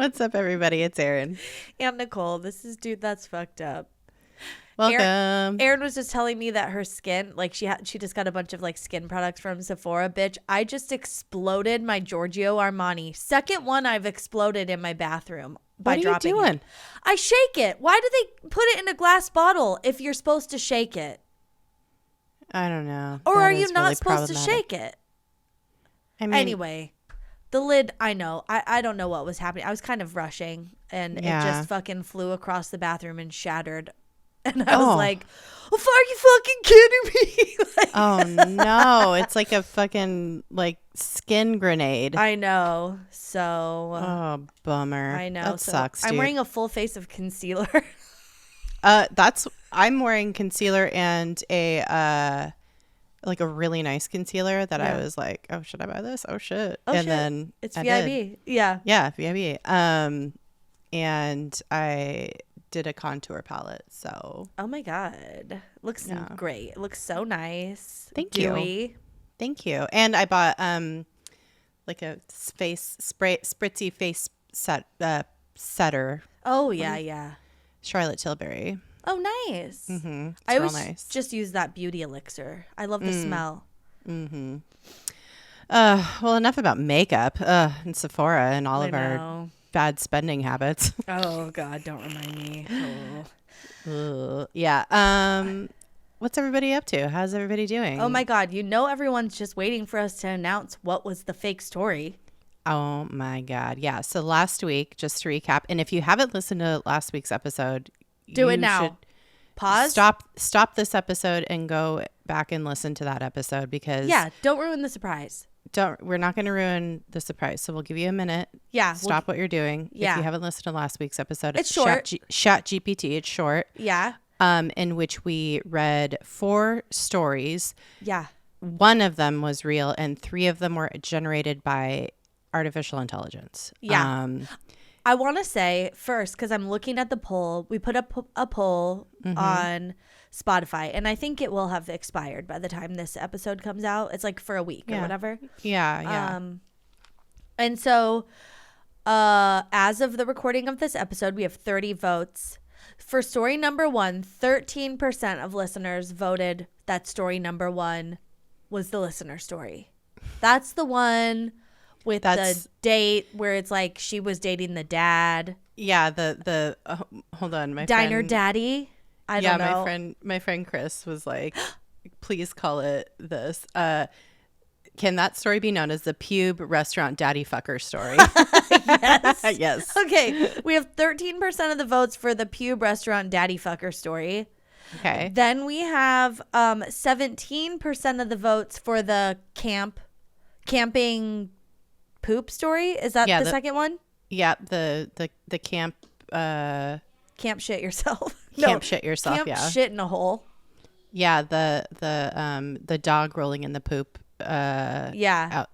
What's up, everybody? It's Erin. And Nicole. This is Dude That's Fucked Up. Welcome. Erin was just telling me that her skin, like she just got a bunch of like skin products from Sephora. Bitch, I just exploded my Giorgio Armani. Second one I've exploded in my bathroom by dropping What are you doing? it. I shake it. Why do they put it in a glass bottle if you're supposed to shake it? I don't know. Or That are you is not really supposed to problematic. shake it? I mean, Anyway, the lid, I know. I don't know what was happening. I was kind of rushing and Yeah. it just fucking flew across the bathroom and shattered. And I was like, are you fucking kidding me? Like, oh no, it's like a fucking like skin grenade. I know. So Oh, bummer. I know. That So sucks, dude. I'm wearing a full face of concealer. I'm wearing concealer and a like a really nice concealer that I was like, oh, should I buy this? Oh shit. Oh, and shit. then It's I VIB. did. Yeah. Yeah, VIB. And I did a contour palette, so Oh my God. Looks Yeah. great. It looks so nice. Thank you. Dewy. Thank you. And I bought like a spritzy face setter. Oh yeah, yeah. Charlotte Tilbury. Oh nice. Mm-hmm. It's I real always nice. just use that beauty elixir. I love the smell. Mm-hmm. Well, enough about makeup and Sephora and all I of our know. bad spending habits. Oh God, don't remind me. Oh. Yeah. What's everybody up to? How's everybody doing? Oh my God, everyone's just waiting for us to announce what was the fake story. Oh my God. Yeah. So last week, just to recap, and if you haven't listened to last week's episode, Do it you now. should Pause. Stop this episode and go back and listen to that episode because don't ruin the surprise. we're not going to ruin the surprise. So we'll give you a minute. Yeah. Stop what you're doing. Yeah. If you haven't listened to last week's episode, It's short. Chat GPT. It's short. Yeah. In which we read 4 stories. Yeah. One of them was real and 3 of them were generated by artificial intelligence. Yeah. I want to say first, because I'm looking at the poll, we put up a poll on Spotify, and I think it will have expired by the time this episode comes out. It's like for a week or whatever. Yeah. And so as of the recording of this episode, we have 30 votes. For story number 1, 13% of listeners voted that story number 1 was the listener story. That's the one with the date where it's like she was dating the dad. Yeah, the hold on, my Diner friend, daddy. I don't know. my friend Chris was like, please call it this. Can that story be known as the pube restaurant daddy fucker story? Yes. Yes. Okay. We have 13% of the votes for the pube restaurant daddy fucker story. Okay. Then we have 17% of the votes for the camping poop story. Is that the second one? Yeah, the camp Camp shit yourself. camp shit yourself, Camp yeah. shit in a hole. Yeah, the dog rolling in the poop out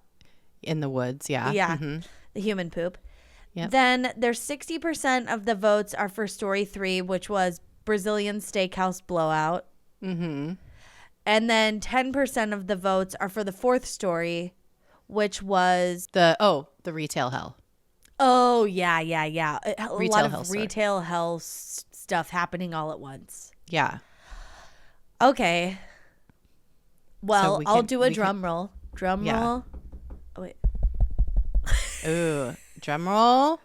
in the woods, yeah. Yeah. Mm-hmm. The human poop. Yep. Then there's 60% of the votes are for story 3, which was Brazilian steakhouse blowout. Mm-hmm. And then 10% of the votes are for the 4th story, which was The retail hell. Oh, yeah. A lot hell of story. retail hell stuff happening all at once. Yeah. Okay. Well, I'll do a we drum roll. Drum Yeah. roll. Oh, wait. Ooh, drum roll.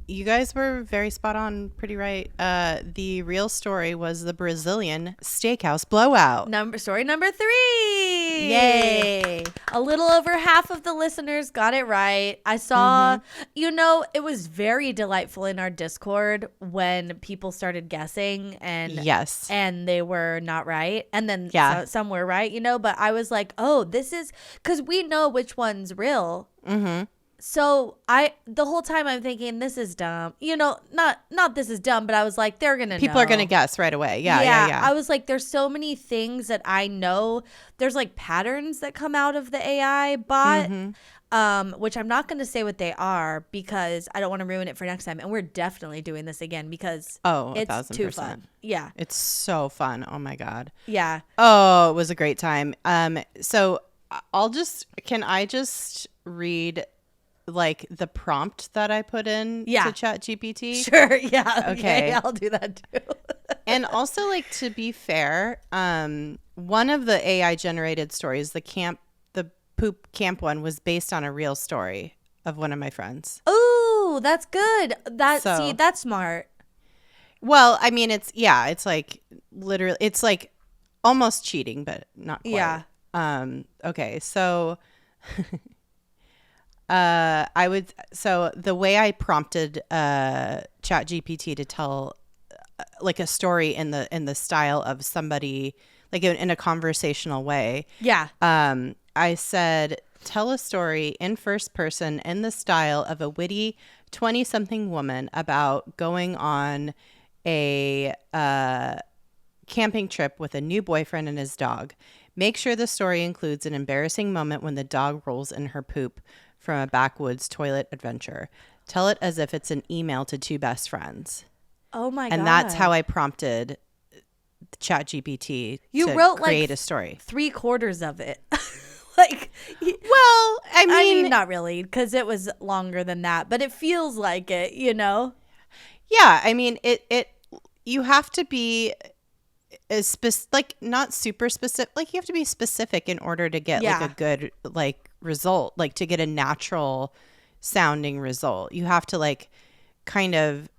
You guys were very spot on, pretty right. The real story was the Brazilian steakhouse blowout. Story number 3. Yay. A little over half of the listeners got it right. I saw, it was very delightful in our Discord when people started guessing and Yes. and they were not right. And then some were right, but I was like, oh, this is because we know which one's real. Mm-hmm. So the whole time I'm thinking this is dumb, not this is dumb, but I was like, they're going to know. People are going to guess right away. Yeah. I was like, there's so many things that I know. There's like patterns that come out of the AI bot, which I'm not going to say what they are because I don't want to ruin it for next time. And we're definitely doing this again because it's 1,000%. too fun. Yeah. It's so fun. Oh my God. Yeah. Oh, it was a great time. So can I just read like the prompt that I put in to ChatGPT? Sure. Yeah. Okay. I'll do that too. And also, like, to be fair, one of the AI generated stories, the poop camp one, was based on a real story of one of my friends. Oh, that's good. So- That's smart. Well, I mean, it's like literally, it's like almost cheating, but not quite. Yeah. Okay, so so the way I prompted ChatGPT to tell like a story in the style of somebody, like in a conversational way. Yeah. I said, tell a story in first person in the style of a witty 20-something woman about going on a camping trip with a new boyfriend and his dog. Make sure the story includes an embarrassing moment when the dog rolls in her poop from a backwoods toilet adventure. Tell it as if it's an email to two best friends. Oh my God. And that's how I prompted ChatGPT to wrote create like a story. 3/4 of it. Like, Well, I mean, not really, because it was longer than that, but it feels like it, you know? yeah, I mean, it you have to be like not super specific, like you have to be specific in order to get like a good like result, like to get a natural sounding result. You have to like kind of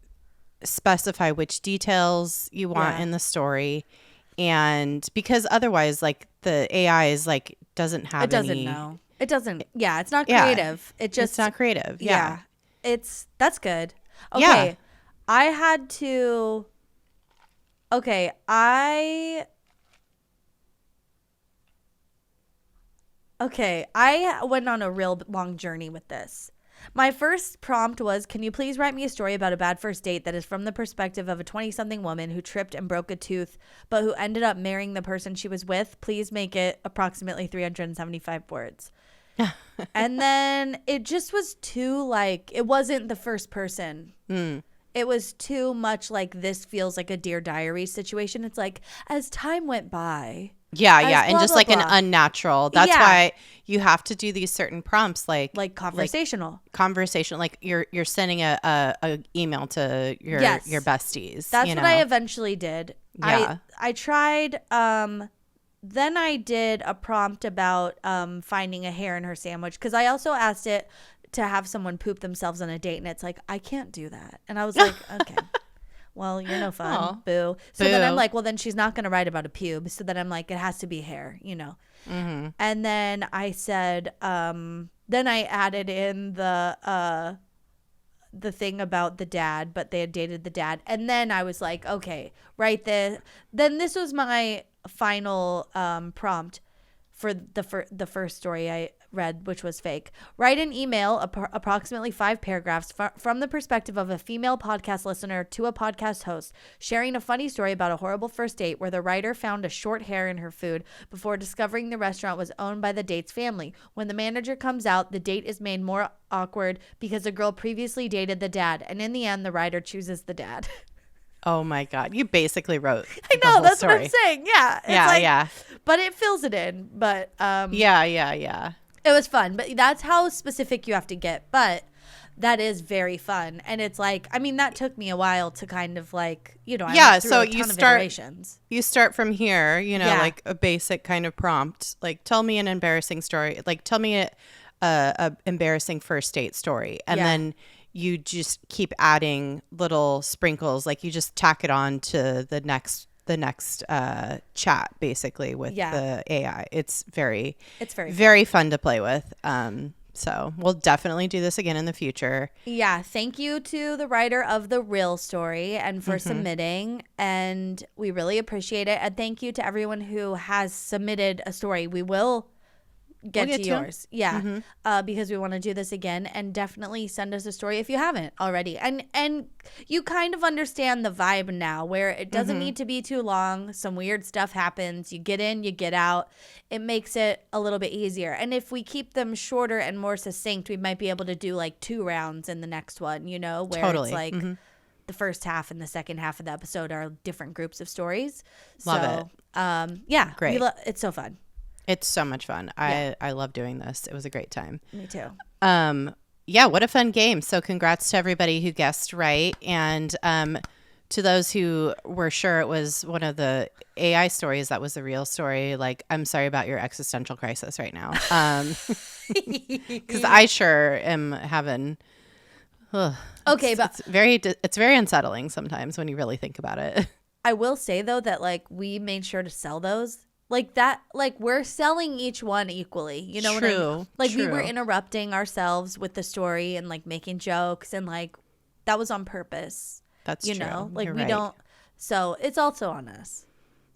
specify which details you want in the story, and because otherwise like the AI is like doesn't have It doesn't any, know. It doesn't. Yeah, it's not creative. It just it's not creative. That's good. Okay. Yeah. I had to I went on a real long journey with this. My first prompt was, can you please write me a story about a bad first date that is from the perspective of a 20-something woman who tripped and broke a tooth, but who ended up marrying the person she was with? Please make it approximately 375 words. And then it just was too, like, it wasn't the first person. It was too much like, this feels like a Dear Diary situation. It's like, as time went by. Yeah, and blah, just blah, like blah. an unnatural. That's why you have to do these certain prompts, like conversational. Like you're sending a email to your besties. That's you what know? I eventually did. Yeah. I tried. Then I did a prompt about finding a hair in her sandwich, because I also asked it to have someone poop themselves on a date, and it's like, I can't do that. And I was like, okay. Well, you're no fun. Aw. Boo. So then I'm like, well, then she's not going to write about a pube. So then I'm like, it has to be hair, you know. Mm-hmm. And then I said, then I added in the thing about the dad, but they had dated the dad. And then I was like, okay, write this. Then this was my final prompt for the first story I read, which was fake. Write an email, approximately 5 paragraphs, from the perspective of a female podcast listener to a podcast host, sharing a funny story about a horrible first date where the writer found a short hair in her food before discovering the restaurant was owned by the date's family. When the manager comes out, the date is made more awkward because the girl previously dated the dad, and in the end, the writer chooses the dad. Oh my God, you basically wrote. I know, that's story. What I'm saying. Yeah, yeah. But it fills it in. But yeah. It was fun, but that's how specific you have to get. But that is very fun, and it's like, I mean, that took me a while to kind of like, you know, I went through so a ton you of start iterations. You start from here, you know, like a basic kind of prompt, like tell me an embarrassing story, like tell me a embarrassing first date story, and then you just keep adding little sprinkles, like you just tack it on to the next chat basically with the AI. It's very fun to play with. So we'll definitely do this again in the future. Yeah. Thank you to the writer of the real story and for submitting, and we really appreciate it. And thank you to everyone who has submitted a story. We will get to yours. Because we want to do this again, and definitely send us a story if you haven't already. And you kind of understand the vibe now, where it doesn't need to be too long. Some weird stuff happens. You get in, you get out. It makes it a little bit easier. And if we keep them shorter and more succinct, we might be able to do like 2 rounds in the next one, you know, where it's like the first half and the second half of the episode are different groups of stories. Love it. Great. It's so fun. It's so much fun. I love doing this. It was a great time. Me too. Yeah, what a fun game. So congrats to everybody who guessed right. And to those who were sure it was one of the AI stories that was the real story, like, I'm sorry about your existential crisis right now. Because I sure am having... Okay, but it's very unsettling sometimes when you really think about it. I will say, though, that, like, we made sure to sell those. Like that, like we're selling each one equally. You know what I mean? Like we were interrupting ourselves with the story and like making jokes and like that was on purpose. That's you true. know, like You're we right. don't. So it's also on us.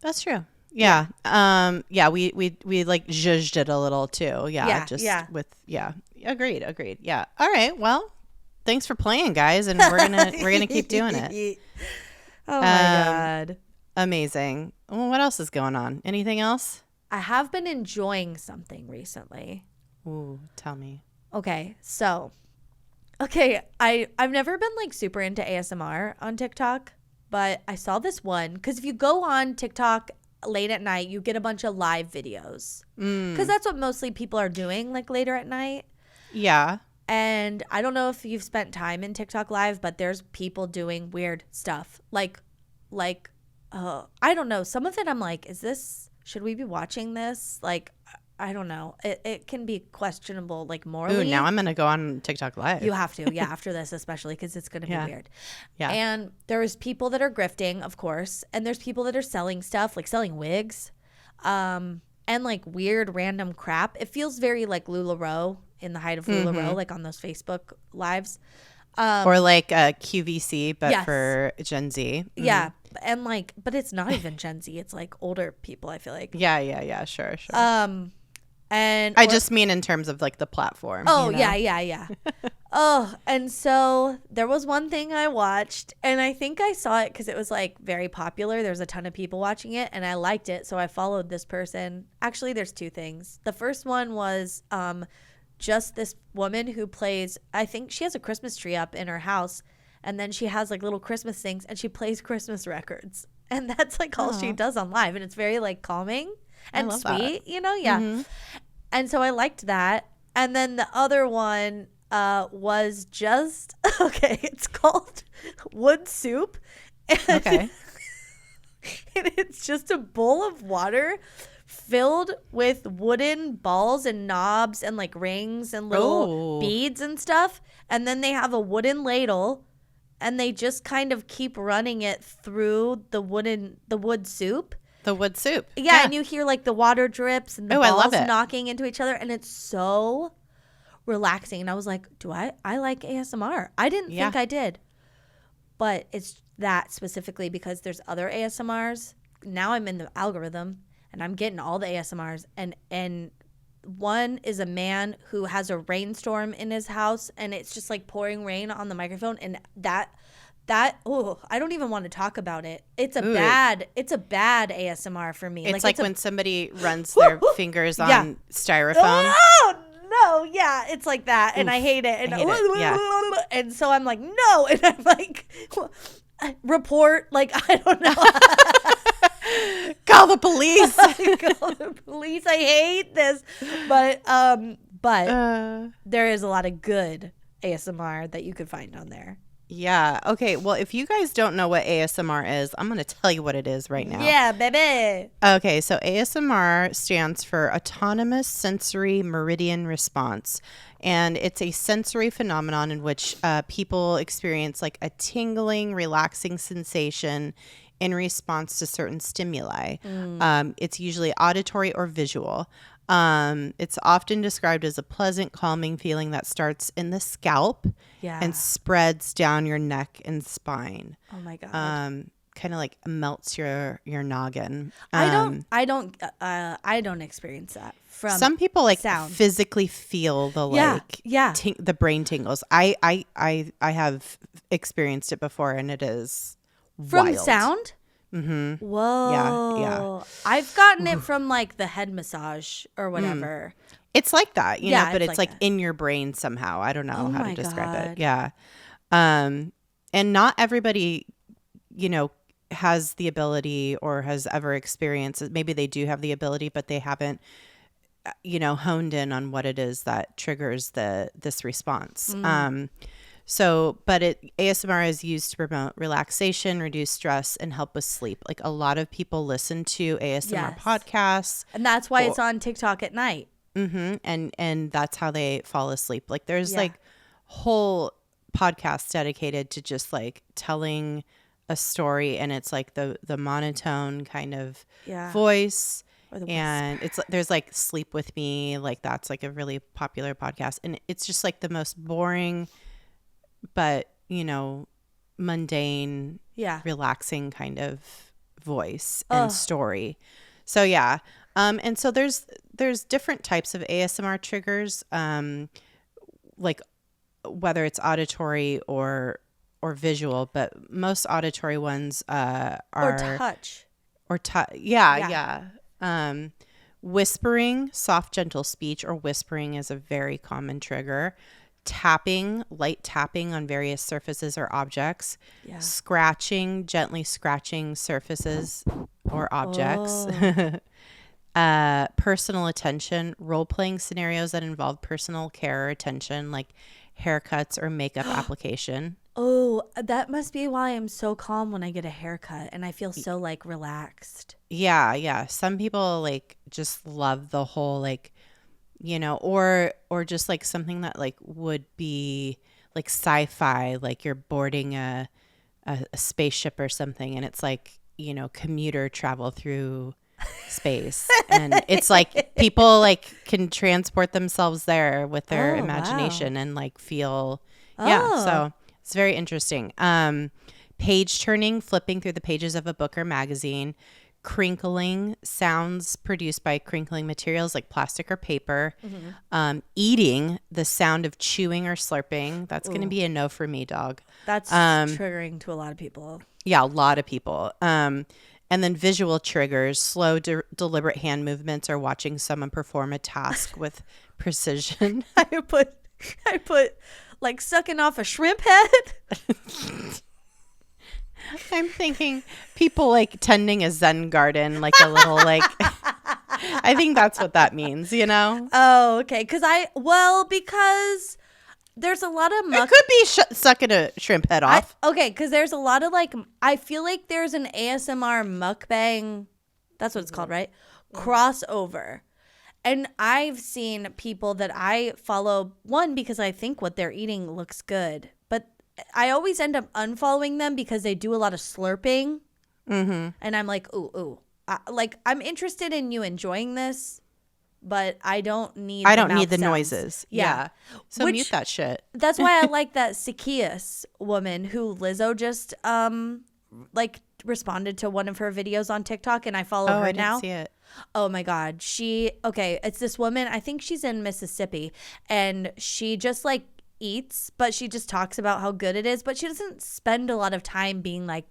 That's true. Yeah. Yeah. We like zhuzhed it a little too. Yeah. Agreed. Yeah. All right. Well, thanks for playing, guys, and we're gonna keep doing it. Oh my God. Amazing. Well, what else is going on? Anything else? I have been enjoying something recently. Ooh, tell me. Okay, so, I've never been like super into ASMR on TikTok, but I saw this one because if you go on TikTok late at night, you get a bunch of live videos because that's what mostly people are doing like later at night. Yeah. And I don't know if you've spent time in TikTok live, but there's people doing weird stuff like I don't know. Some of it I'm like, should we be watching this? Like, I don't know. It can be questionable, like morally. Ooh, now I'm going to go on TikTok live. You have to. Yeah, after this especially because it's going to be weird. Yeah. And there's people that are grifting, of course. And there's people that are selling stuff, like selling wigs and like weird random crap. It feels very like LuLaRoe in the height of LuLaRoe, like on those Facebook lives. Or like a QVC, but for Gen Z. Mm-hmm. Yeah. And like, but it's not even Gen Z. It's like older people, I feel like. Yeah. Sure. And I just mean in terms of like the platform. Oh, you know? Yeah. And so there was one thing I watched, and I think I saw it because it was like very popular. There's a ton of people watching it, and I liked it. So I followed this person. Actually, there's two things. The first one was just this woman who plays, I think she has a Christmas tree up in her house, and then she has like little Christmas things, and she plays Christmas records, and that's like all she does on live, and it's very like calming and sweet, you know? Yeah. Mm-hmm. And so I liked that. And then the other one was just it's called Wood Soup. And and it's just a bowl of water filled with wooden balls and knobs and like rings and little beads and stuff. And then they have a wooden ladle and they just kind of keep running it through the wood soup. The wood soup. Yeah, and you hear like the water drips and the balls knocking into each other. And it's so relaxing. And I was like, I like ASMR. I didn't think I did. But it's that specifically because there's other ASMRs. Now I'm in the algorithm. And I'm getting all the ASMRs, and one is a man who has a rainstorm in his house, and it's just like pouring rain on the microphone, and that I don't even want to talk about it. It's a bad ASMR for me. It's like when somebody runs their fingers on styrofoam. Oh no, yeah, it's like that, and I hate it. And and so I'm like, no, and I'm like, report, like I don't know. Call the police. Call the police. I hate this. But there is a lot of good ASMR that you could find on there. Yeah. Okay. Well, if you guys don't know what ASMR is, I'm going to tell you what it is right now. Yeah, baby. Okay. So ASMR stands for Autonomous Sensory Meridian Response. And it's a sensory phenomenon in which people experience like a tingling, relaxing sensation in response to certain stimuli. It's usually auditory or visual. It's often described as a pleasant, calming feeling that starts in the scalp and spreads down your neck and spine. Oh my God. Kind of like melts your noggin. I don't experience that. From some people like sound. Physically feel the the brain tingles. I have experienced it before, and it is from wild. Sound. Mm-hmm. Whoa. Yeah. I've gotten it from like the head massage or whatever. It's like that, you know, but it's like that. in your brain somehow. I don't know how to describe it. Yeah. And not everybody, you know, has the ability or has ever experienced it. Maybe they do have the ability, but they haven't honed in on what it is that triggers this response. But ASMR is used to promote relaxation, reduce stress, and help with sleep. Like a lot of people listen to ASMR podcasts, and that's why it's on TikTok at night. And that's how they fall asleep. Like there's like whole podcasts dedicated to just like telling a story, and it's like the monotone kind of voice. And there's like Sleep With Me, like that's like a really popular podcast, and it's just like the most boring but mundane, relaxing kind of voice and story. So and so there's different types of ASMR triggers, like whether it's auditory or visual, but most auditory ones are touch. Whispering, soft, gentle speech, or whispering is a very common trigger. Tapping, light tapping on various surfaces or objects. Scratching, gently scratching surfaces or objects. Personal attention, role-playing scenarios that involve personal care or attention, like haircuts or makeup application. Oh, that must be why I'm so calm when I get a haircut and I feel so like relaxed. Yeah. Some people like just love the whole like, or just like something that like would be like sci-fi, like you're boarding a spaceship or something, and it's like, commuter travel through space, and it's like people like can transport themselves there with their imagination and like feel so it's very interesting. Page turning, flipping through the pages of a book or magazine. Crinkling, sounds produced by crinkling materials like plastic or paper. Eating, the sound of chewing or slurping. That's going to be a no for me, dog. That's triggering to a lot of people. Yeah, a lot of people. And then visual triggers, slow, deliberate hand movements, or watching someone perform a task with precision. I put like sucking off a shrimp head. I'm thinking people like tending a Zen garden, like a little like, I think that's what that means, Oh, okay. Because there's a lot of it could be sucking a shrimp head off. Because there's a lot of like, I feel like there's an ASMR mukbang, that's what it's called, right? Crossover. And I've seen people that I follow, one, because I think what they're eating looks good, but I always end up unfollowing them because they do a lot of slurping. And I'm like, ooh. I'm interested in you enjoying this, but I don't need the noises. Yeah. So mute that shit. That's why I like that Zacchaeus woman who Lizzo just responded to one of her videos on TikTok, and I follow her now. I didn't see it. Oh my God. It's this woman, I think she's in Mississippi, and she just like eats, but she just talks about how good it is, but she doesn't spend a lot of time being like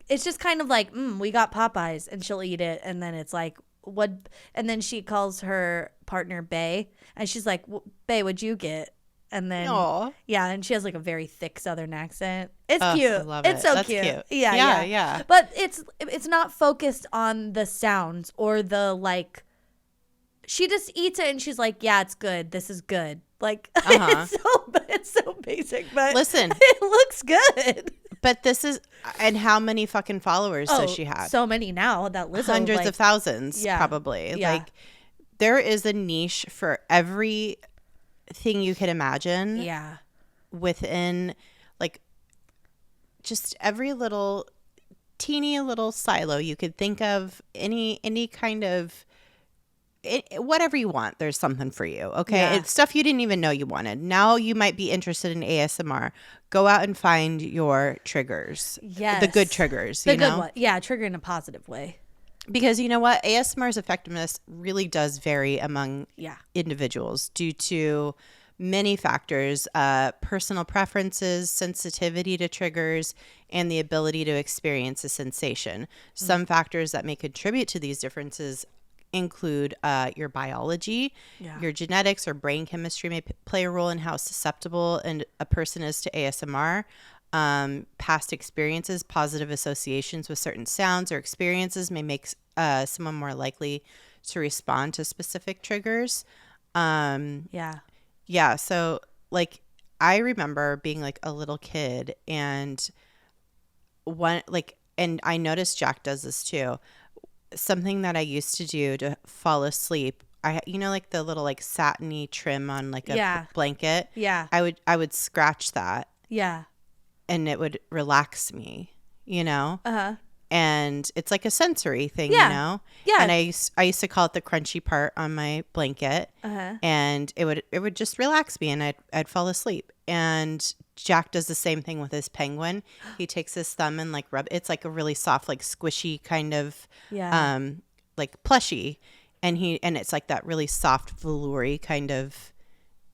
it's just kind of like we got Popeyes, and she'll eat it, and then it's like what, and then she calls her partner Bae, and she's like, Bae, what'd you get? And then and she has like a very thick Southern accent. It's cute. I love it's so That's cute. Yeah. But it's not focused on the sounds or the like. She just eats it and she's like, yeah, it's good. This is good. Like, it's so basic, but listen, it looks good. But this is, and how many fucking followers does she have? So many now that Lizzo, hundreds of thousands, probably. Yeah. Like, there is a niche for everything you can imagine. Yeah. Within, like, just every little teeny little silo you could think of, any kind of. Whatever you want, there's something for you. Okay. Yeah. It's stuff you didn't even know you wanted. Now you might be interested in ASMR. Go out and find your triggers. Yes. The good triggers. The good one. Yeah. Trigger in a positive way. Because you know what? ASMR's effectiveness really does vary among individuals due to many factors, personal preferences, sensitivity to triggers, and the ability to experience a sensation. Some factors that may contribute to these differences include your biology, your genetics or brain chemistry may play a role in how susceptible a person is to ASMR. Past experiences, positive associations with certain sounds or experiences may make someone more likely to respond to specific triggers. Yeah. So like I remember being like a little kid and and I noticed Jack does this too. Something that I used to do to fall asleep, like the little like satiny trim on like a blanket. Yeah. I would scratch that. Yeah. And it would relax me, Uh-huh. And it's like a sensory thing, Yeah. And I used to call it the crunchy part on my blanket. Uh-huh. And it would just relax me and I'd fall asleep. And Jack does the same thing with his penguin. He takes his thumb and like it's like a really soft, like squishy kind of like plushie. And it's like that really soft veloury kind of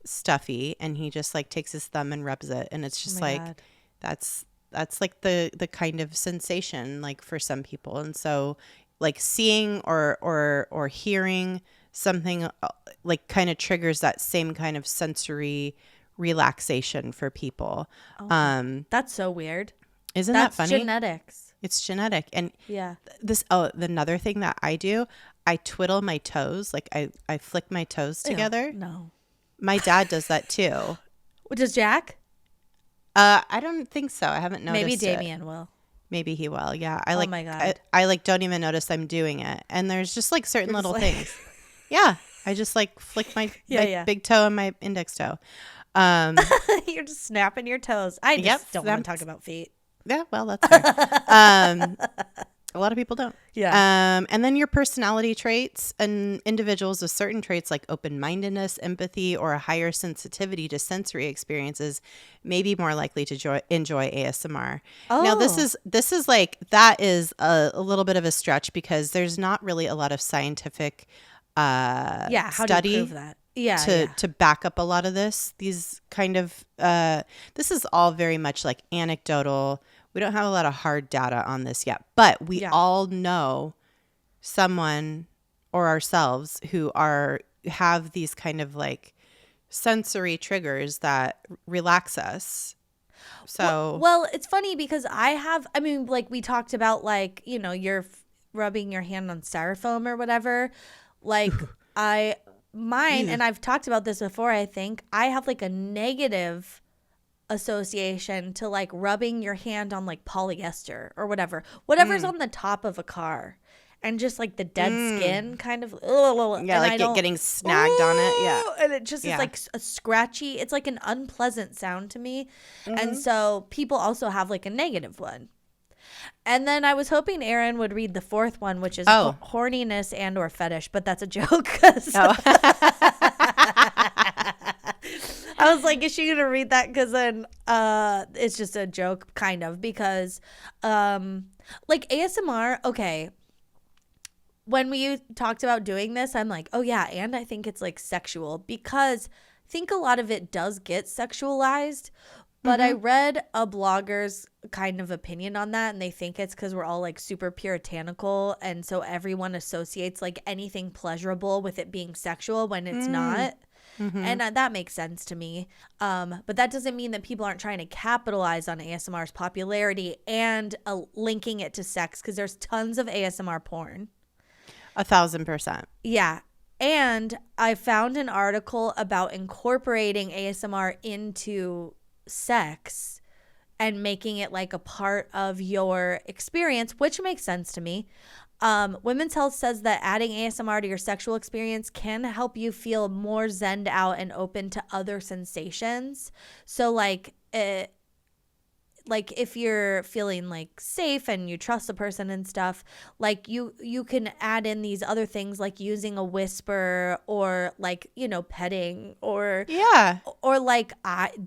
stuffy. And he just like takes his thumb and rubs it. And it's just God. That's like the kind of sensation like for some people. And so like seeing or hearing something like kind of triggers that same kind of sensory relaxation for people. That's so weird. Isn't that funny? That's genetics. It's genetic. And yeah. Another thing that I do, I twiddle my toes. Like I flick my toes together. No. My dad does that too. Does Jack? I don't think so. I haven't noticed. Maybe Damien will. Maybe he will. Yeah. Oh my God. I like don't even notice I'm doing it. And there's just like certain little things. Yeah. I just like flick my big toe and my index toe. You're just snapping your toes. I just don't want to talk about feet. Yeah. Well, that's fair. A lot of people don't. Yeah. And then your personality traits, and individuals with certain traits like open-mindedness, empathy, or a higher sensitivity to sensory experiences may be more likely to enjoy ASMR. Oh. Now, this is like, that is a little bit of a stretch because there's not really a lot of scientific how study do you prove that? to back up a lot of this. These kind of, this is all very much like anecdotal. We don't have a lot of hard data on this yet, but we all know someone or ourselves who have these kind of like sensory triggers that relax us. So well, it's funny because like we talked about, like, you're rubbing your hand on styrofoam or whatever. Like and I've talked about this before, I think I have like a negative association to like rubbing your hand on like polyester or whatever's on the top of a car, and just like the dead skin kind of like getting snagged on it, and it just is like a scratchy, it's like an unpleasant sound to me. And so people also have like a negative one. And then I was hoping Erin would read the fourth one, which is horniness and or fetish, but that's a joke. I was like, is she going to read that? Because then it's just a joke, kind of, because like ASMR, okay, when we talked about doing this, I'm like, oh yeah, and I think it's like sexual, because I think a lot of it does get sexualized. But I read a blogger's kind of opinion on that, and they think it's because we're all like super puritanical, and so everyone associates like anything pleasurable with it being sexual when it's not. And that makes sense to me. But that doesn't mean that people aren't trying to capitalize on ASMR's popularity and linking it to sex, because there's tons of ASMR porn. 1,000%. Yeah. And I found an article about incorporating ASMR into sex and making it like a part of your experience, which makes sense to me. Women's Health says that adding ASMR to your sexual experience can help you feel more zened out and open to other sensations. So like if you're feeling like safe and you trust the person and stuff, like you can add in these other things, like using a whisper, or like, petting, or like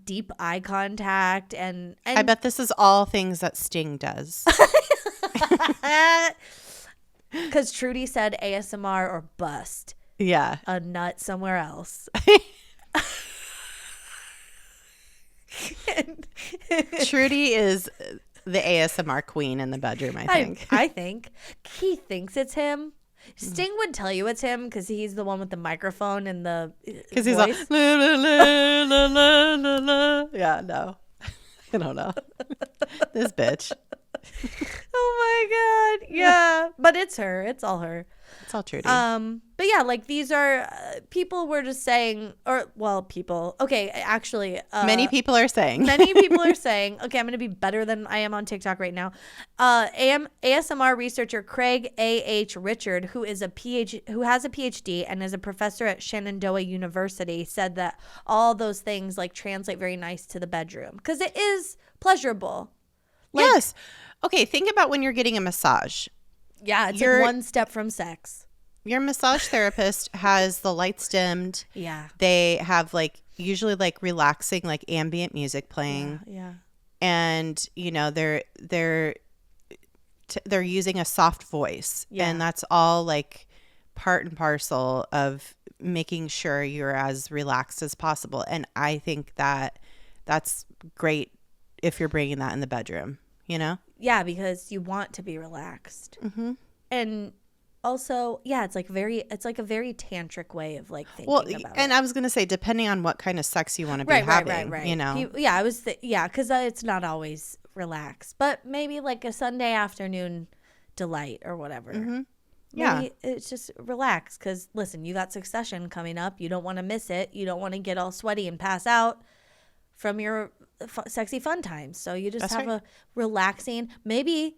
deep eye contact, and I bet this is all things that Sting does. Because Trudy said ASMR or bust. Yeah. A nut somewhere else. Trudy is the ASMR queen in the bedroom, I think. I think. He thinks it's him. Sting would tell you it's him because he's the one with the microphone and the Because he's like, la, la, la, la, la, la, la. Yeah, no. I don't know. This bitch. Oh my God. Yeah. But But it's her. It's all her. It's all Trudy. But yeah, like these are people were just saying, or well, people. Okay, actually, many people are saying. Many people are saying, okay, I'm going to be better than I am on TikTok right now. ASMR researcher Craig A.H. Richard, who has a PhD and is a professor at Shenandoah University, said that all those things like translate very nice to the bedroom because it is pleasurable. Like, yes. Okay, think about when you're getting a massage. Yeah, it's like one step from sex. Your massage therapist has the lights dimmed. Yeah. They have like usually like relaxing like ambient music playing. Yeah. And you know, they're using a soft voice. Yeah. And that's all like part and parcel of making sure you're as relaxed as possible. And I think that that's great if you're bringing that in the bedroom, you know? Yeah, because you want to be relaxed. Mm-hmm. And also, yeah, it's like a very tantric way of like thinking about it. And I was going to say, depending on what kind of sex you want to be having, right. You know? Because it's not always relaxed. But maybe like a Sunday afternoon delight or whatever. Mm-hmm. Yeah. Maybe it's just relax because, listen, you got Succession coming up. You don't want to miss it. You don't want to get all sweaty and pass out from your sexy fun times. So you just have a relaxing, maybe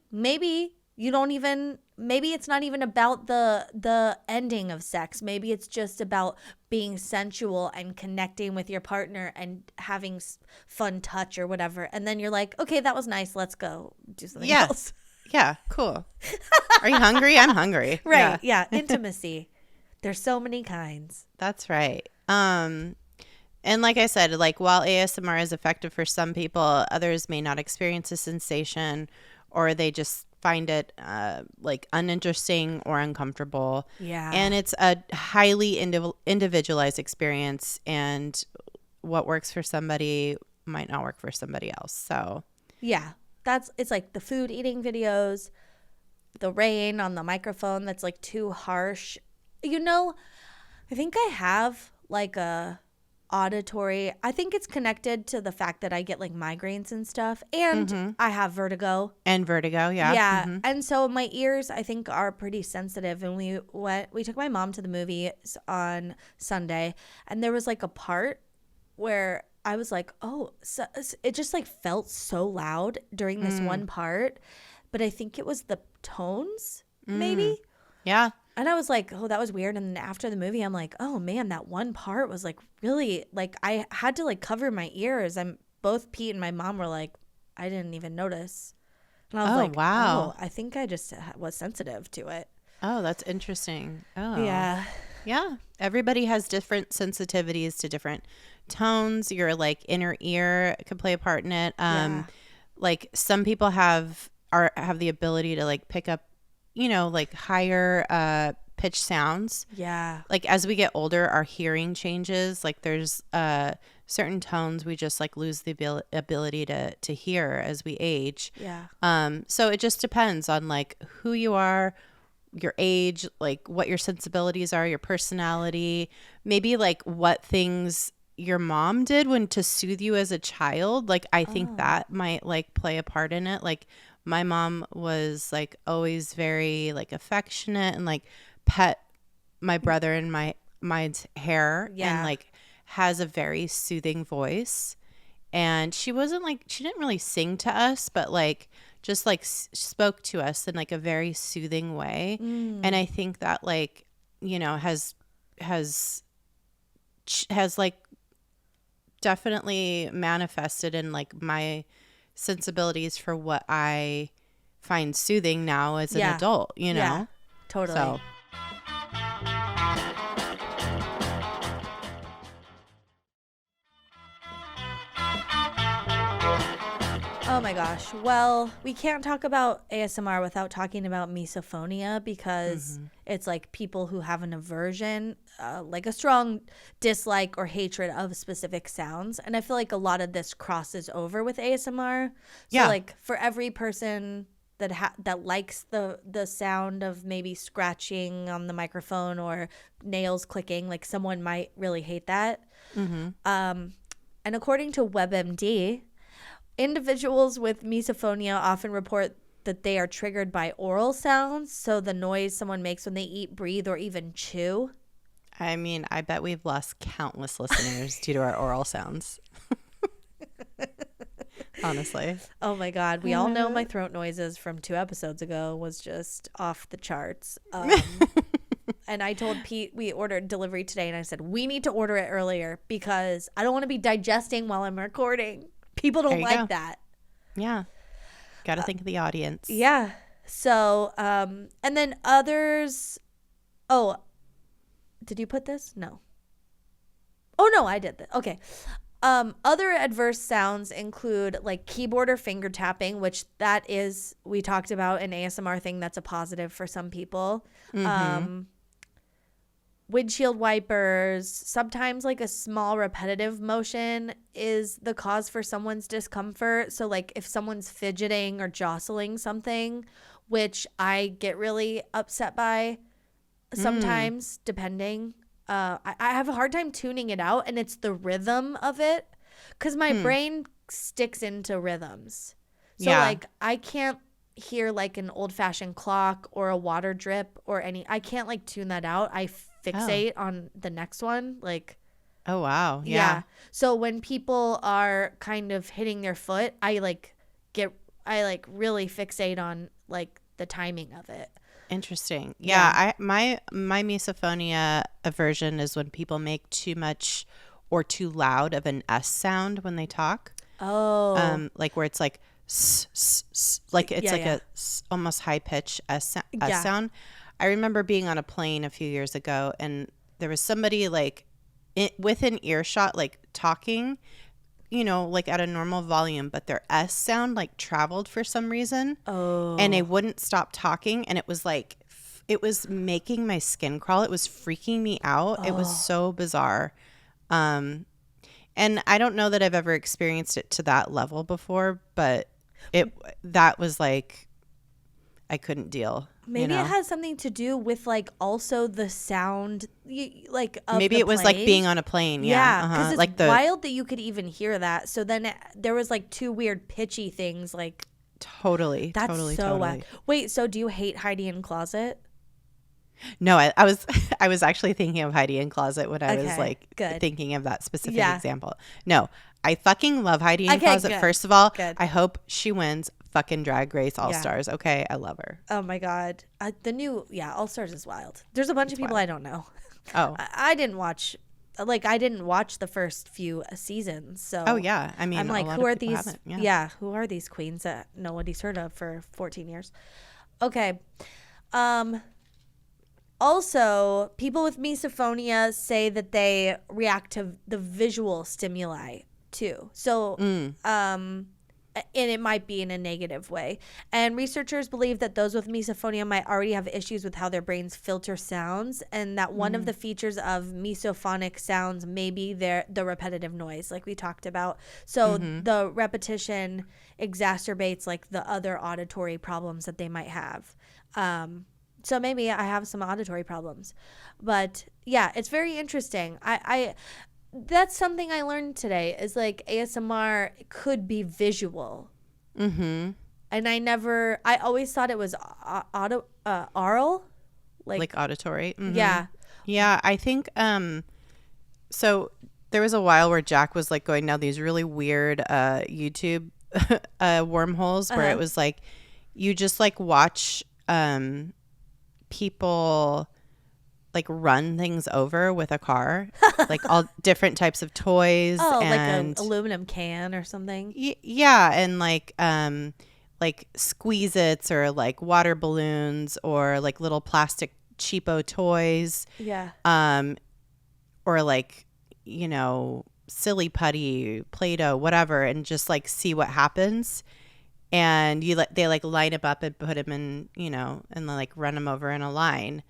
you don't even, maybe it's not even about the ending of sex. Maybe it's just about being sensual and connecting with your partner and having fun touch or whatever. And then you're like, okay, that was nice. Let's go do something else. Yeah, cool. Are you hungry? I'm hungry. Right. Yeah. Intimacy. There's so many kinds. That's right. And like I said, like while ASMR is effective for some people, others may not experience a sensation or they just find it like uninteresting or uncomfortable. Yeah. And it's a highly individualized experience, and what works for somebody might not work for somebody else. So yeah, it's like the food eating videos, the rain on the microphone that's like too harsh. You know, I think I have like a auditory, I think it's connected to the fact that I get like migraines and stuff, and I have vertigo. Yeah. Yeah. Mm-hmm. And so my ears, I think, are pretty sensitive. And we took my mom to the movie on Sunday, and there was like a part where I was like, oh, so it just like felt so loud during this one part, but I think it was the tones, maybe. Yeah. And I was like, oh, that was weird. And then after the movie, I'm like, oh man, that one part was like really, like I had to like cover my ears. Both Pete and my mom were like, I didn't even notice. And I was like, wow. Oh, I think I just was sensitive to it. Oh, that's interesting. Oh. Yeah. Yeah. Everybody has different sensitivities to different tones. Your like inner ear could play a part in it. Like some people have the ability to like pick up, you know, like higher pitch sounds. Yeah. Like as we get older, our hearing changes. Like there's certain tones we just like lose the ability to hear as we age. Yeah. So it just depends on like who you are, your age, like what your sensibilities are, your personality, maybe like what things your mom did to soothe you as a child. Like I think that might like play a part in it. Like my mom was like always very like affectionate and like pet my brother and my hair, and like has a very soothing voice. And she didn't really sing to us, but like just like spoke to us in like a very soothing way. And I think that like, you know, has like definitely manifested in like my sensibilities for what I find soothing now as an adult, you know? Yeah, totally. So. Oh my gosh. Well, we can't talk about ASMR without talking about misophonia, because it's like people who have an aversion, like a strong dislike or hatred of specific sounds. And I feel like a lot of this crosses over with ASMR. So like for every person that likes the sound of maybe scratching on the microphone or nails clicking, like someone might really hate that. And according to WebMD, individuals with misophonia often report that they are triggered by oral sounds. So the noise someone makes when they eat, breathe, or even chew. I mean, I bet we've lost countless listeners due to our oral sounds. Honestly. Oh my God. We all know my throat noises from 2 episodes ago was just off the charts. And I told Pete we ordered delivery today, and I said, we need to order it earlier because I don't want to be digesting while I'm recording. People don't like that. Yeah. Got to think of the audience. Yeah. So, and then others. Oh, did you put this? No. Oh, no, I did that. Okay. Other adverse sounds include like keyboard or finger tapping, which that is, we talked about an ASMR thing that's a positive for some people. Windshield wipers, sometimes like a small repetitive motion is the cause for someone's discomfort. So like if someone's fidgeting or jostling something, which I get really upset by sometimes, depending. I have a hard time tuning it out, and it's the rhythm of it because my brain sticks into rhythms. So like I can't hear like an old fashioned clock or a water drip or I can't like tune that out. I fixate on the next one. Like, oh, wow. Yeah. So when people are kind of hitting their foot, I really fixate on like the timing of it. Interesting. Yeah. My misophonia aversion is when people make too much or too loud of an S sound when they talk. Oh. Like where it's like like it's a almost high pitch S sound. I remember being on a plane a few years ago, and there was somebody like within earshot, like talking, you know, like at a normal volume, but their S sound like traveled for some reason. Oh. And they wouldn't stop talking, and it was like it was making my skin crawl. It was freaking me out. It was so bizarre. And I don't know that I've ever experienced it to that level before, but that was like I couldn't deal. Maybe it has something to do with like also the sound, like of maybe the it was plane. like being on a plane. Yeah, because it's like wild that you could even hear that. So then there was like 2 weird pitchy things. Like totally, that's totally, so totally. whack. Wait, so do you hate Heidi in Closet? No, I was actually thinking of Heidi in Closet when I was like thinking of that specific example. No, I fucking love Heidi in Closet. Good. First of all, I hope she wins fucking Drag Race All Stars. Okay, I love her. Oh my God, the new All Stars is wild. There's a bunch of people wild. I don't know. Oh, I didn't watch. Like I didn't watch the first few seasons. So I mean, I'm like, who are these? Who are these queens that nobody's heard of for 14 years? Okay. Also, people with misophonia say that they react to the visual stimuli too. So, and it might be in a negative way. And researchers believe that those with misophonia might already have issues with how their brains filter sounds, and that one of the features of misophonic sounds may be the repetitive noise, like we talked about. So the repetition exacerbates like the other auditory problems that they might have. So maybe I have some auditory problems, but yeah, it's very interesting. That's something I learned today is like ASMR could be visual. And I always thought it was aural, like auditory. Yeah. Yeah. I think, so there was a while where Jack was like going down these really weird, YouTube, wormholes where it was like, you just like watch, people like run things over with a car, like all different types of toys. Oh, and like an aluminum can or something. Yeah, and like Squeeze-Its or like water balloons or like little plastic cheapo toys. Yeah. Or like, you know, silly putty, Play-Doh, whatever, and just like see what happens. And they like line them up and put them in, you know, and like run them over in a line.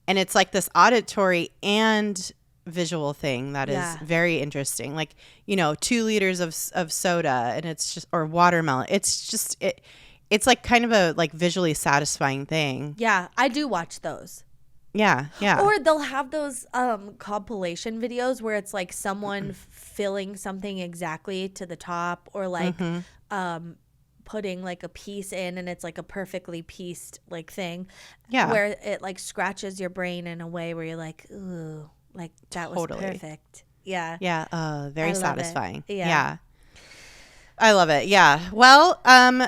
And it's like this auditory and visual thing that is very interesting. Like, you know, 2 liters of soda, and it's just, or watermelon. It's just, it's like kind of a like visually satisfying thing. Yeah, I do watch those. Yeah, yeah. Or they'll have those compilation videos where it's like someone filling something exactly to the top, or like putting like a piece in, and it's like a perfectly pieced like thing. Yeah. Where it like scratches your brain in a way where you're like, ooh, like that was perfect. Yeah. Yeah. Very satisfying. Yeah. I love it. Yeah. Well,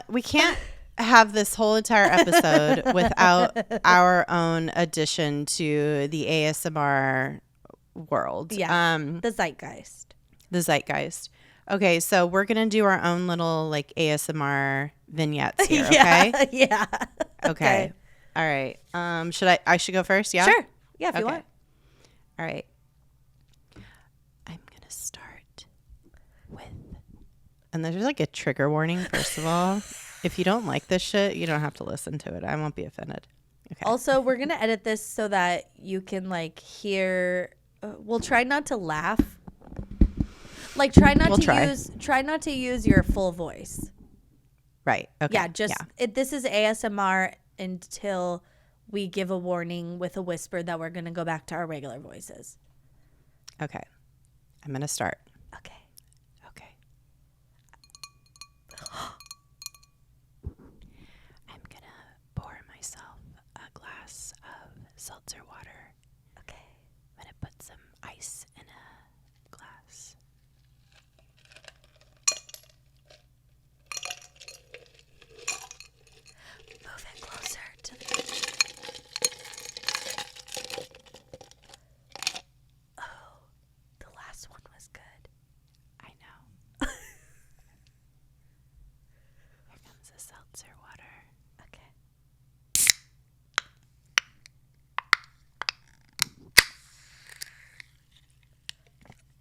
we can't have this whole entire episode without our own addition to the ASMR world. Yeah. The zeitgeist. The zeitgeist. Okay, so we're gonna do our own little like ASMR vignettes here. Okay. Yeah. Okay. All right. I should go first? Yeah. Sure. Yeah, if you want. All right. I'm gonna start with, and there's like a trigger warning. First of all, if you don't like this shit, you don't have to listen to it. I won't be offended. Okay. Also, we're gonna edit this so that you can like hear. We'll try not to laugh. Like try not to use your full voice. Right. Okay. Yeah. This is ASMR until we give a warning with a whisper that we're gonna go back to our regular voices. Okay. I'm gonna start. Okay. I'm gonna pour myself a glass of seltzer water. Okay. I'm gonna put some ice in a glass. Move it closer to the. Oh, the last one was good. I know. Here comes the seltzer water. Okay.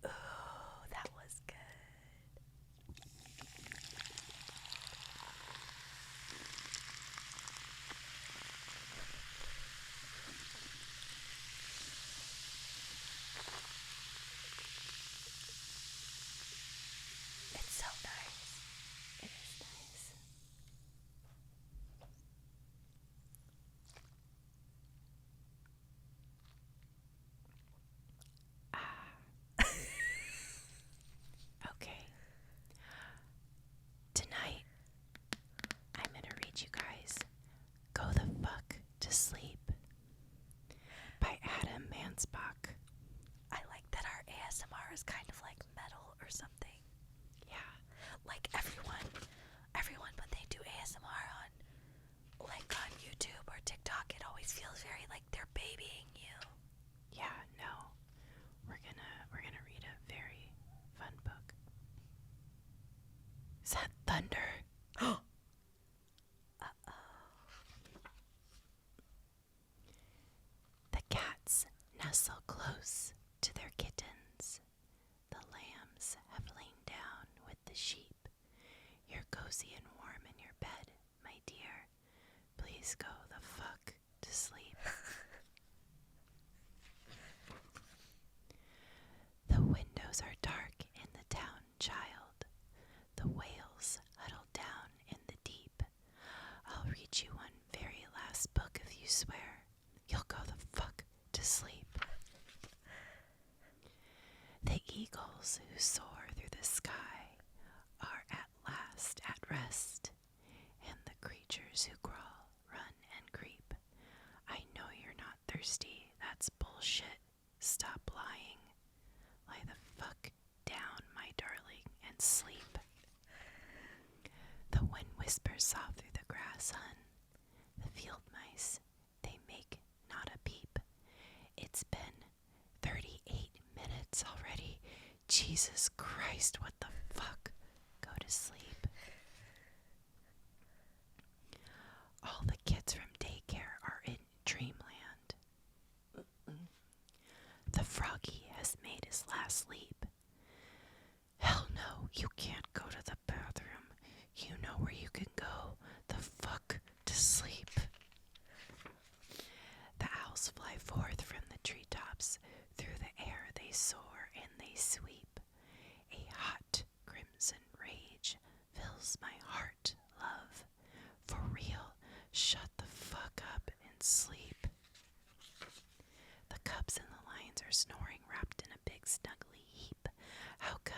Oh, that was good. It's so nice. It is nice. Okay. Tonight, I'm gonna read you guys "Go the Fuck to Sleep" by Adam Mansbach. I like that our ASMR is kind of like metal or something. Yeah. Like everyone when they do ASMR on YouTube or TikTok, it always feels very like they're babying you. Yeah, no. We're gonna read a very fun book. Is that thunder? Uh-oh. The cats nestle close to their kittens. The lambs have lain down with the sheep. You're cozy and warm in your bed, my dear. Please go the fuck to sleep. The windows are dark in the town, child. The whales huddle down in the deep. I'll read you one very last book if you swear you'll go the fuck to sleep. The eagles who soar through the sky are at last at rest, and the creatures who crawl, run, and creep. I know you're not thirsty. That's bullshit. Stop lying. Lie the fuck down, my darling, and sleep. The wind whispers soft through the grass, hun. The field mice, they make not a peep. It's been 38 minutes already. Jesus Christ, what the fuck? Go to sleep. All the kids from daycare are in dreamland. The froggy has made his last leap. Hell no, you can't go to the bathroom. You know where you can go. The fuck to sleep. The owls fly forth from the treetops. Through the air they soar and they sweep. A hot crimson rage fills my heart, love. For real, shut the fuck up and sleep. The cubs and the lions are snoring, wrapped in a big snuggly heap. How come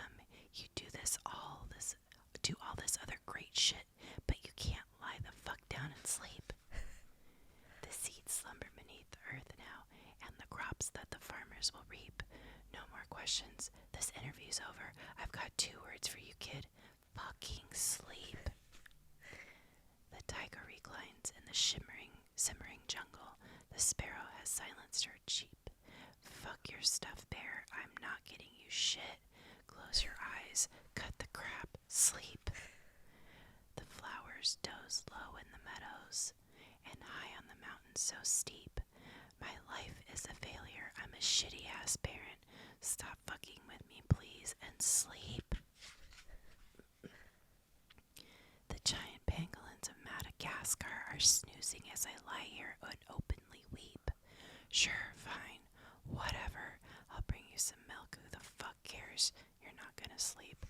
you do all this other great shit, but harvest that the farmers will reap. No more questions. This interview's over. I've got 2 words for you, kid. Fucking sleep. The tiger reclines in the simmering jungle. The sparrow has silenced her cheep. Fuck your stuff, bear. I'm not getting you shit. Close your eyes. Cut the crap. Sleep. The flowers doze low in the meadows and high on the mountains so steep. My life is a failure. I'm a shitty ass parent. Stop fucking with me, please, and sleep. The giant pangolins of Madagascar are snoozing as I lie here and openly weep. Sure, fine, whatever. I'll bring you some milk. Who the fuck cares? You're not gonna sleep.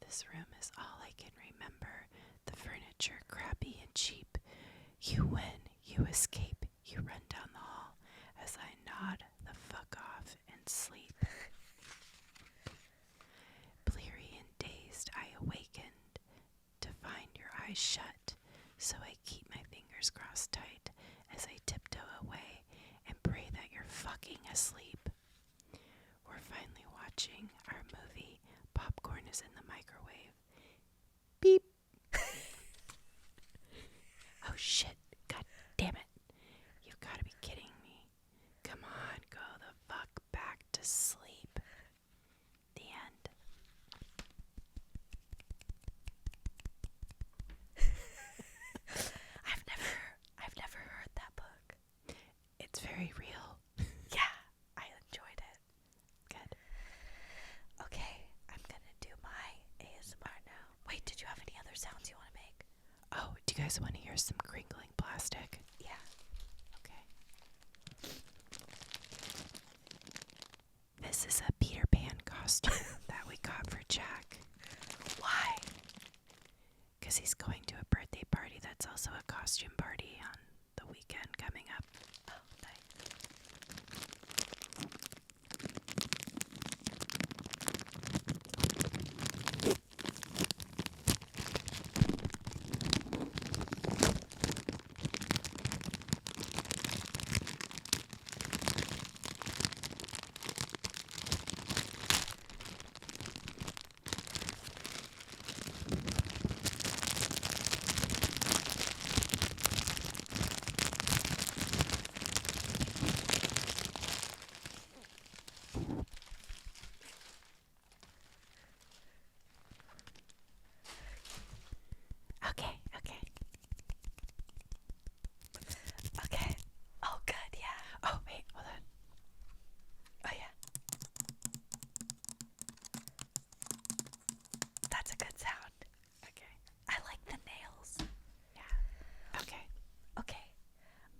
This room is all I can remember. The furniture crappy and cheap. You win, you escape, you run down the hall as I nod the fuck off and sleep. Bleary and dazed, I awakened to find your eyes shut, so I keep my fingers crossed tight as I tiptoe away and pray that you're fucking asleep. We're finally watching our movie. Popcorn is in the microwave. Beep. Oh shit, god damn it. You've got to be kidding me. Come on, go the fuck back to sleep. The end. I've never heard that book. It's very real. Yeah, I enjoyed it. Good. Okay, I'm gonna do my ASMR now. Wait, did you have any other sounds you want to make? Oh, do you guys want to hear some crinkling plastic? Yeah. Okay. This is a Peter Pan costume that we got for Jack. Why? Because he's going to a birthday party that's also a costume party on the weekend coming up. Oh, nice. Okay. Okay. Oh, good, yeah. Oh, wait, hold on. Oh, yeah. That's a good sound. Okay. I like the nails. Yeah. Okay. Okay.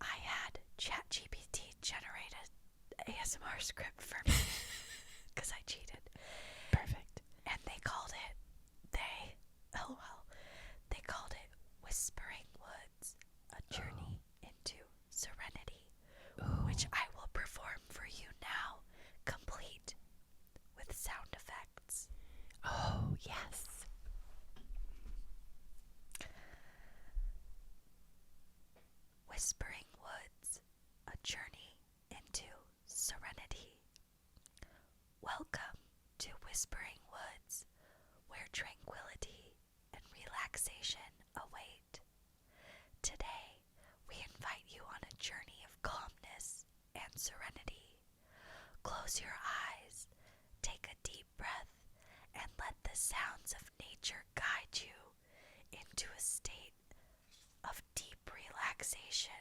I had ChatGPT generate an ASMR script for me because I cheated. Perfect. And they called it, they called it Whispering Woods, a journey into serenity, which I will perform for you now, complete with sound effects. Oh, yes. Whispering Woods, a journey into serenity. Welcome to Whispering Woods, where tranquility and relaxation await. Today, we invite you on a journey of calmness and serenity. Close your eyes, take a deep breath, and let the sounds of nature guide you into a state of deep relaxation.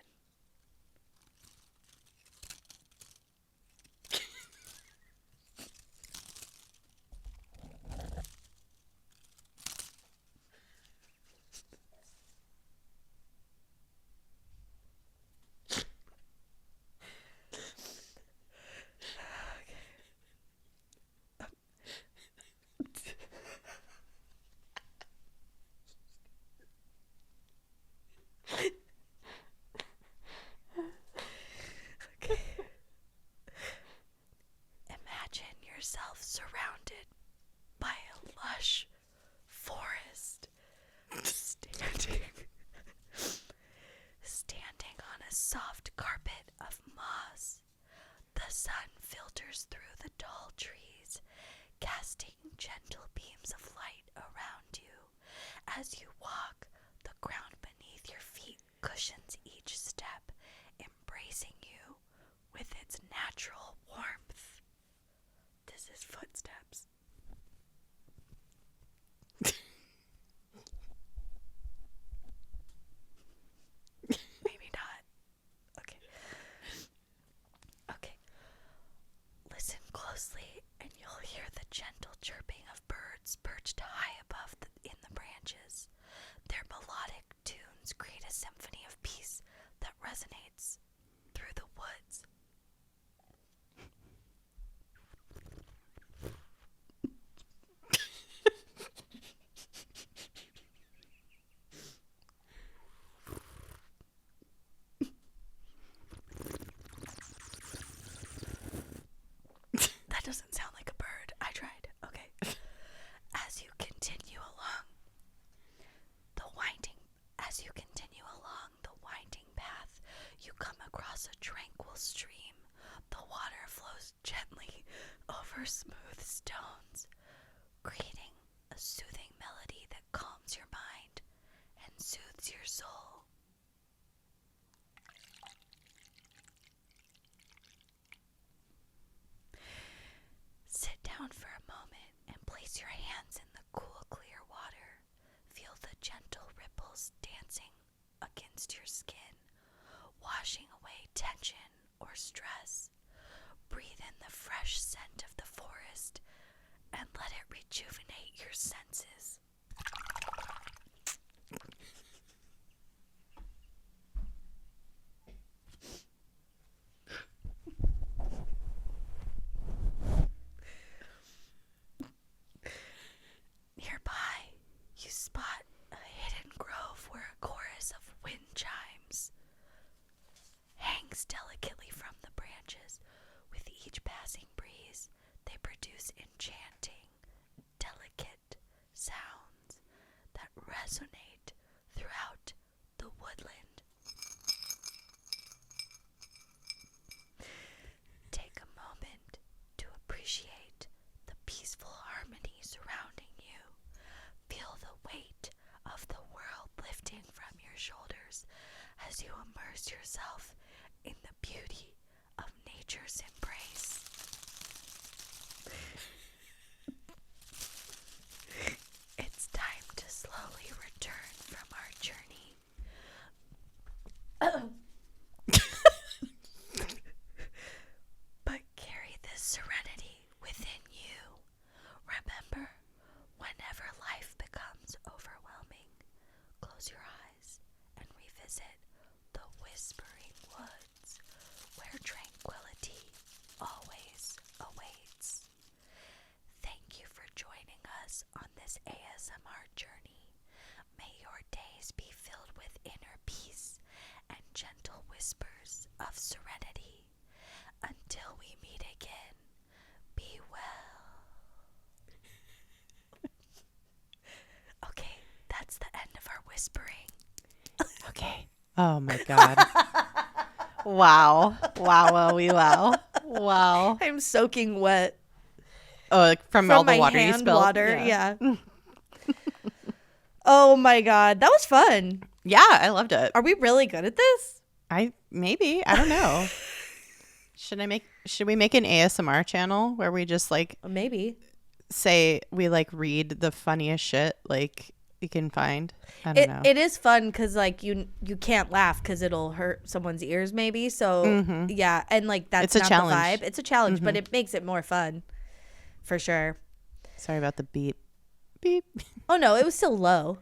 Imagine yourself surrounded by a lush forest, standing on a soft carpet of moss. The sun filters through the tall trees, casting gentle beams of light around you. As you walk, the ground beneath your feet cushions each step, embracing you with its natural warmth. This is footsteps. Maybe not. Okay. Listen closely and you'll hear the gentle chirping of birds perched high above in the branches. Their melodic tunes create a symphony of peace that resonates through the woods. That doesn't sound like a bird. I tried. Okay. As you continue along the winding path, you come across a tranquil stream. The water flows gently over smooth stones, creating a soothing melody that calms your mind and soothes your soul. Sit down for a moment and place your hands in the cool, clear water. Feel the gentle ripples dancing against your skin, washing away tension or stress. Breathe in the fresh scent of the forest and let it rejuvenate your senses. Nearby, you spot a hidden grove where a chorus of wind chimes hangs delicately from the branches. With each passing breeze, they produce enchanting, delicate sounds that resonate throughout the woodland. Take a moment to appreciate the peaceful harmony surrounding you. Feel the weight of the world lifting from your shoulders as you immerse yourself in the beauty of nature's embrace. It's time to slowly return from our journey. But carry this serenity within you. Remember, whenever life becomes overwhelming, close your eyes and revisit the whispering woods where tranquility always awaits. Thank you for joining us on this ASMR journey. May your days be filled with inner peace and gentle whispers of serenity. Until we meet again, be well. Okay, that's the end of our whispering. Okay. Oh my God. Wow. Wow. I'm soaking wet Oh, from all the my water you hand spilled. water. Yeah. Oh my God, that was fun. Yeah, I loved it. Are we really good at this? I don't know. Should we make an ASMR channel where we just like Maybe. say we like read the funniest shit like you can find? I don't know. It is fun because like you can't laugh because it'll hurt someone's ears maybe. So yeah, and like that's It's a not challenge. the vibe. It's a challenge, but it makes it more fun, for sure. Sorry about the beep. Beep. Oh no, it was still low.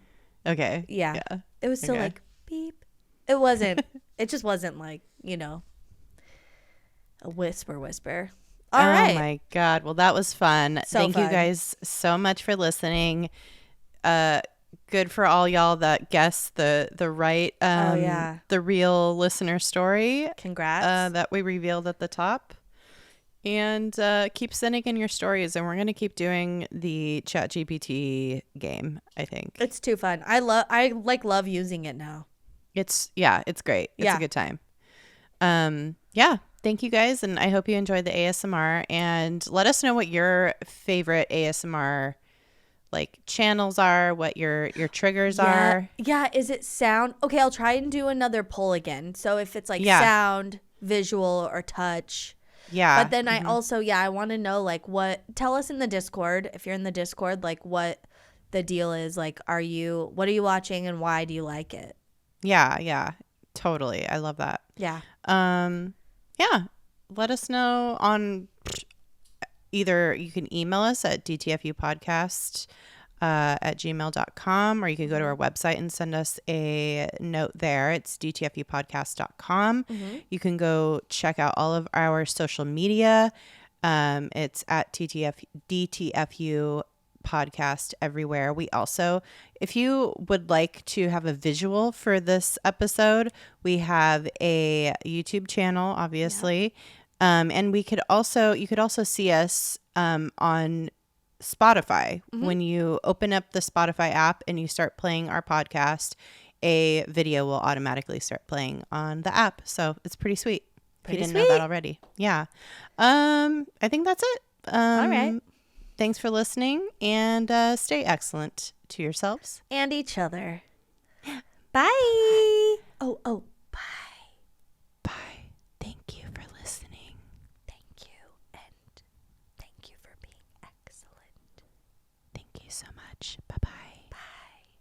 Okay. Yeah. It was still Okay. like beep. It wasn't. It just wasn't like a whisper. All right. Oh my God. Well, that was fun. So Thank fun. you guys so much for listening. Good for all y'all that guessed the right the real listener story Congrats. that we revealed at the top. And keep sending in your stories, and we're going to keep doing the ChatGPT game, I think. It's too fun. I love using it now. It's great. It's a good time. Yeah. thank you guys, and I hope you enjoyed the ASMR. And let us know what your favorite ASMR like channels are, what your triggers are. Yeah, is it sound? Okay, I'll try and do another poll again. So if it's like sound, visual, or touch. Yeah. But then I also, I want to know like tell us in the Discord, if you're in the Discord, like what the deal is. Like, what are you watching and why do you like it? Yeah, totally. I love that. Yeah. Yeah. Let us know on either you can email us at dtfupodcast at gmail.com, or you can go to our website and send us a note there. It's dtfupodcast.com. You can go check out all of our social media. It's at DTFU podcast everywhere. We also, if you would like to have a visual for this episode, we have a YouTube channel, obviously. And you could also see us on Spotify. When you open up the Spotify app and you start playing our podcast, a video will automatically start playing on the app. So it's pretty sweet. If you didn't know that already. Yeah. I think that's it. All right. Thanks for listening, and stay excellent to yourselves and each other. Bye.